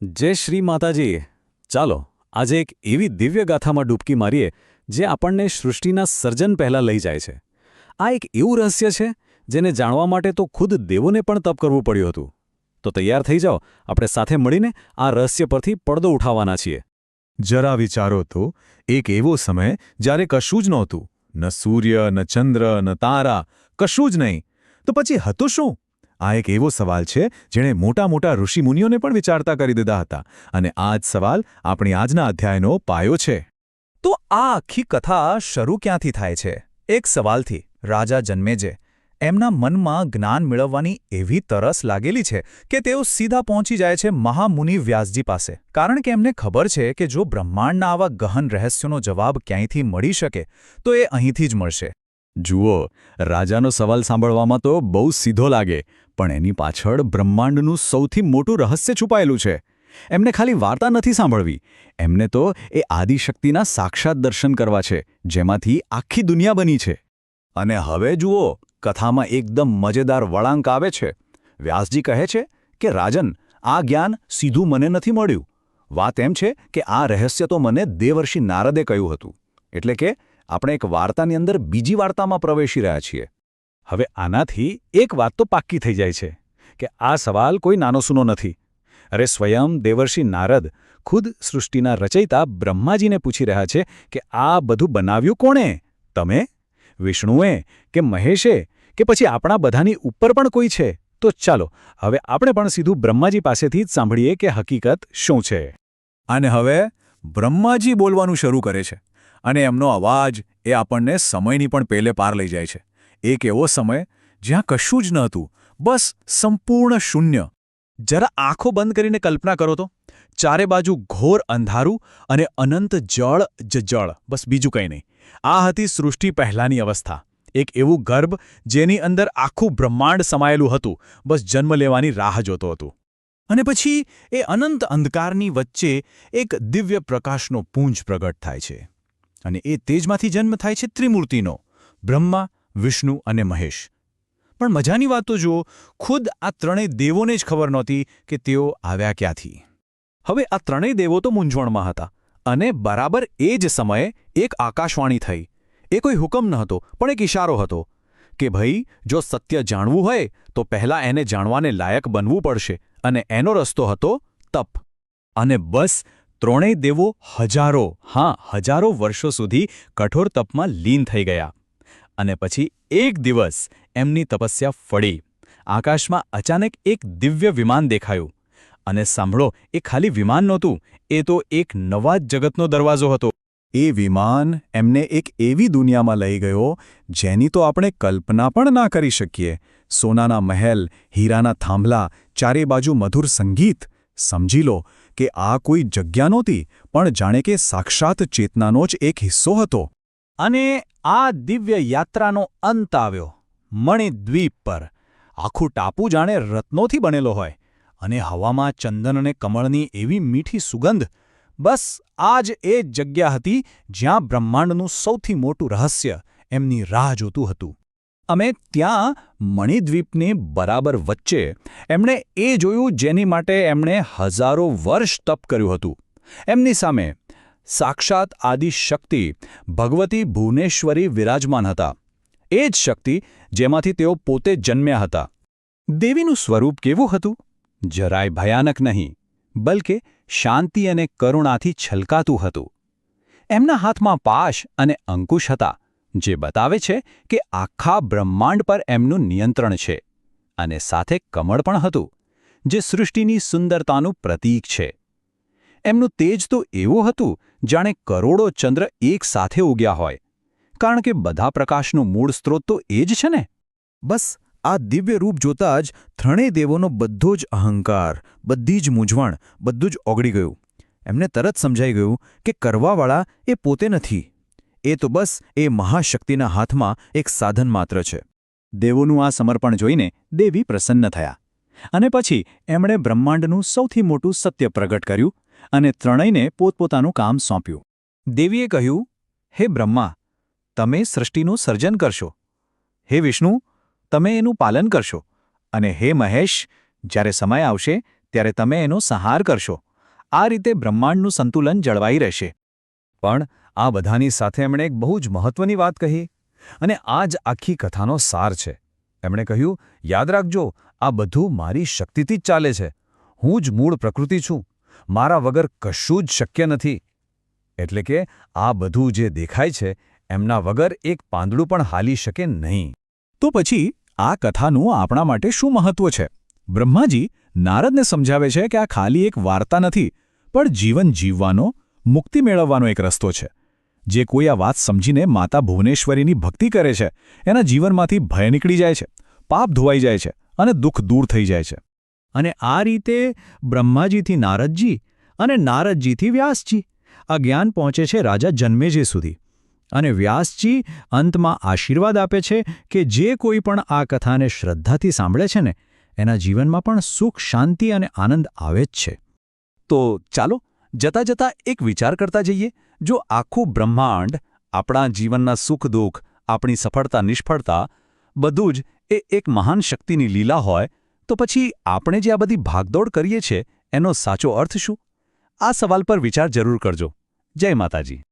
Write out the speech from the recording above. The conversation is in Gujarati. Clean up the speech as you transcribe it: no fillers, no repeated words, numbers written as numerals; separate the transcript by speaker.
Speaker 1: જય શ્રી માતાજી. ચાલો આજે એક એવી દિવ્ય ગાથામાં ડૂબકી મારીએ જે આપણને સૃષ્ટિના સર્જન પહેલાં લઈ જાય છે. આ એક એવું રહસ્ય છે જેને જાણવા માટે તો ખુદ દેવોને પણ તપ કરવું પડ્યું હતું. તો તૈયાર થઈ જાઓ, આપણે સાથે મળીને આ રહસ્ય પરથી પડદો ઉઠાવવાના છીએ.
Speaker 2: જરા વિચારો તો, એક એવો સમય જ્યારે કશું જ નહોતું, ન સૂર્ય, ન ચંદ્ર, ન તારા, કશું જ નહીં. તો પછી હતું શું? આ એક એવો સવાલ છે જેણે મોટા મોટા ઋષિમુનિઓને પણ વિચારતા કરી દીધા હતા, અને આ જ સવાલ આપણી આજના અધ્યાયનો પાયો છે. તો આ આખી કથા શરૂ ક્યાંથી થાય છે? એક સવાલથી. રાજા જન્મેજય, એમના મનમાં જ્ઞાન મેળવવાની એવી તરસ લાગેલી છે કે તેઓ સીધા પહોંચી જાય છે મહામુનિ વ્યાસજી પાસે, કારણ કે એમને ખબર છે કે જો બ્રહ્માંડના આવા ગહન રહસ્યોનો જવાબ ક્યાંયથી મળી શકે તો એ અહીંથી જ મળશે.
Speaker 1: જુઓ, રાજાનો સવાલ સાંભળવામાં તો બહુ સીધો લાગે, પણ એની પાછળ બ્રહ્માંડનું સૌથી મોટું રહસ્ય છુપાયેલું છે. એમને ખાલી વાર્તા નથી સાંભળવી, એમને તો એ આદિશક્તિના સાક્ષાત દર્શન કરવા છે, જેમાંથી આખી દુનિયા બની છે.
Speaker 2: અને હવે જુઓ, કથામાં એકદમ મજેદાર વળાંક આવે છે. વ્યાસજી કહે છે કે રાજન, આ જ્ઞાન સીધું મને નથી મળ્યું. વાત એમ છે કે આ રહસ્ય તો મને દેવર્ષિ નારદે કહ્યું હતું. એટલે કે આપણે એક વાર્તાની અંદર બીજી વાર્તામાં પ્રવેશી રહ્યા છીએ.
Speaker 1: હવે આનાથી એક વાત તો પાક્કી થઈ જાય છે કે આ સવાલ કોઈ નાનોસૂનો નથી. અરે સ્વયં દેવર્ષિ નારદ ખુદ સૃષ્ટિના રચયિતા બ્રહ્માજીને પૂછી રહ્યા છે કે આ બધું બનાવ્યું કોણે? તમે? વિષ્ણુએ? કે મહેશે? કે પછી આપણા બધાની ઉપર પણ કોઈ છે? તો ચાલો હવે આપણે પણ સીધું બ્રહ્માજી પાસેથી જ સાંભળીએ કે હકીકત શું છે.
Speaker 2: અને હવે બ્રહ્માજી બોલવાનું શરૂ કરે છે, અને એમનો અવાજ એ આપણને સમયની પણ પેલે પાર લઈ જાય છે. એક એવો સમય જ્યાં કશું જ ન હતું, બસ સંપૂર્ણ શૂન્ય. જરા આંખો બંધ કરીને કલ્પના કરો તો, ચારે બાજુ ઘોર અંધારું અને અનંત જળ જ જળ, બસ બીજું કંઈ નહીં. આ હતી સૃષ્ટિ પહેલાંની અવસ્થા. એક એવું ગર્ભ જેની અંદર આખું બ્રહ્માંડ સમાયેલું હતું, બસ જન્મ લેવાની રાહ જોતો હતું. અને પછી એ અનંત અંધકારની વચ્ચે એક દિવ્ય પ્રકાશનો પુંજ પ્રગટ થાય છે. અને એ તેજમાંથી જન્મ થાય છે ત્રિમૂર્તિનો: બ્રહ્મા, વિષ્ણુ અને મહેશ. પણ મજાની વાત તો જુઓ, ખુદ આ ત્રણેય દેવોને જ ખબર નહોતી કે તેઓ આવ્યા ક્યાંથી.
Speaker 1: હવે આ ત્રણેય દેવો તો મૂંઝવણમાં હતા, અને બરાબર એ જ સમયે એક આકાશવાણી થઈ. એ કોઈ હુકમ ન હતો, પણ એક ઇશારો હતો કે ભાઈ, જો સત્ય જાણવું હોય તો પહેલાં એને જાણવાને લાયક બનવું પડશે, અને એનો રસ્તો હતો તપ. અને બસ ત્રણેય દેવો હજારો વર્ષો સુધી કઠોર તપમાં લીન થઈ ગયા. અને પછી એક દિવસ એમની તપસ્યા ફળી. આકાશમાં અચાનક એક દિવ્ય વિમાન દેખાયું. અને સાંભળો, એ ખાલી વિમાન નહોતું, એ તો એક નવા જ જગતનો દરવાજો હતો. એ વિમાન એમને એક એવી દુનિયામાં લઈ ગયો જેની તો આપણે કલ્પના પણ ના કરી શકીએ. સોનાના મહેલ, હીરાના થાંભલા, ચારે બાજુ મધુર સંગીત. સમજી લો કે આ કોઈ જગ્યા નહોતી, પણ જાણે કે સાક્ષાત ચેતનાનો જ એક હિસ્સો હતો. અને આ દિવ્ય યાત્રાનો અંત આવ્યો મણિદ્વીપ પર. આખું ટાપુ જાણે રત્નોથી બનેલો હોય, અને હવામાં ચંદન અને કમળની એવી મીઠી સુગંધ. બસ આ જ એ જગ્યા હતી જ્યાં બ્રહ્માંડનું સૌથી મોટું રહસ્ય એમની રાહ જોતું હતું. અમે ત્યાં મણિદ્વીપની બરાબર વચ્ચે એમણે એ જોયું જેની માટે એમણે હજારો વર્ષ તપ કર્યું હતું. એમની સામે સાક્ષાત આદિશક્તિ ભગવતી ભુવનેશ્વરી વિરાજમાન હતા. એ જ શક્તિ જેમાંથી તેઓ પોતે જન્મ્યા હતા. દેવીનું સ્વરૂપ કેવું હતું? જરાય ભયાનક નહીં, બલકે શાંતિ અને કરુણાથી છલકાતું હતું. એમના હાથમાં પાશ અને અંકુશ હતા, જે બતાવે છે કે આખા બ્રહ્માંડ પર એમનું નિયંત્રણ છે. અને સાથે કમળ પણ હતું, જે સૃષ્ટિની સુંદરતાનું પ્રતીક છે. એમનું તેજ તો એવું હતું જાણે કરોડો ચંદ્ર એક સાથે ઉગ્યા હોય, કારણ કે બધા પ્રકાશનું મૂળ સ્ત્રોત તો એ જ છે ને.
Speaker 2: બસ આ દિવ્ય રૂપ જોતાં જ ત્રણેય દેવોનો બધો જ અહંકાર, બધી જ મૂંઝવણ, બધું જ ઓગળી ગયું. એમને તરત સમજાઈ ગયું કે કરવાવાળા એ પોતે નથી. એ તો બસ એ મહાશક્તિના હાથમાં એક સાધન માત્ર છે.
Speaker 1: દેવોનું આ સમર્પણ જોઈને દેવી પ્રસન્ન થયા. અને પછી એમણે બ્રહ્માંડનું સૌથી મોટું સત્ય પ્રગટ કર્યું અને ત્રણેયને પોતપોતાનું કામ સોંપ્યું. દેવીએ કહ્યું, હે બ્રહ્મા, તમે સૃષ્ટિનું સર્જન કરશો. હે વિષ્ણુ, તમે એનું પાલન કરશો. અને હે મહેશ, જ્યારે સમય આવશે ત્યારે તમે એનો સંહાર કરશો.
Speaker 2: આ રીતે બ્રહ્માંડનું સંતુલન જળવાઈ રહેશે. પણ આ બધાની સાથે એમણે એક બહુ જ મહત્વની વાત કહી, અને આ જ આખી કથાનો સાર છે. એમણે કહ્યું, યાદ રાખજો, આ બધું મારી શક્તિથી જ ચાલે છે. હું જ મૂળ પ્રકૃતિ છું. મારા વગર કશું જ શક્ય નથી. એટલે કે આ બધું જે દેખાય છે એમના વગર એક પાંદડું પણ હાલી શકે નહીં. તો પછી આ કથાનું આપણા માટે શું મહત્વ છે? બ્રહ્માજી નારદને સમજાવે છે કે આ ખાલી એક વાર્તા નથી, પણ જીવન જીવવાનો, મુક્તિ મેળવવાનો એક રસ્તો છે. જે કોઈ આ વાત સમજીને માતા ભુવનેશ્વરીની ભક્તિ કરે છે એના જીવનમાંથી ભય નીકળી જાય છે, પાપ ધોવાઈ જાય છે અને દુઃખ દૂર થઈ જાય છે. અને આ રીતે બ્રહ્માજીથી નારદજી અને નારદજીથી વ્યાસજી આ જ્ઞાન પહોંચે છે રાજા જન્મેજય સુધી. અને વ્યાસજી અંતમાં આશીર્વાદ આપે છે કે જે કોઈ પણ આ કથાને શ્રદ્ધાથી સાંભળે છે ને એના જીવનમાં પણ સુખ, શાંતિ અને આનંદ આવે જ છે. તો ચાલો જતા જતા એક વિચાર કરતા જઈએ. જો આખું બ્રહ્માંડ, આપણા જીવનના સુખ દુઃખ, આપણી સફળતા નિષ્ફળતા બધું જ એક મહાન શક્તિની લીલા હોય, તો પછી આપણે જે આ બધી ભાગદોડ કરીએ છીએ એનો સાચો અર્થ શું? આ સવાલ પર વિચાર જરૂર કરજો. જય માતાજી.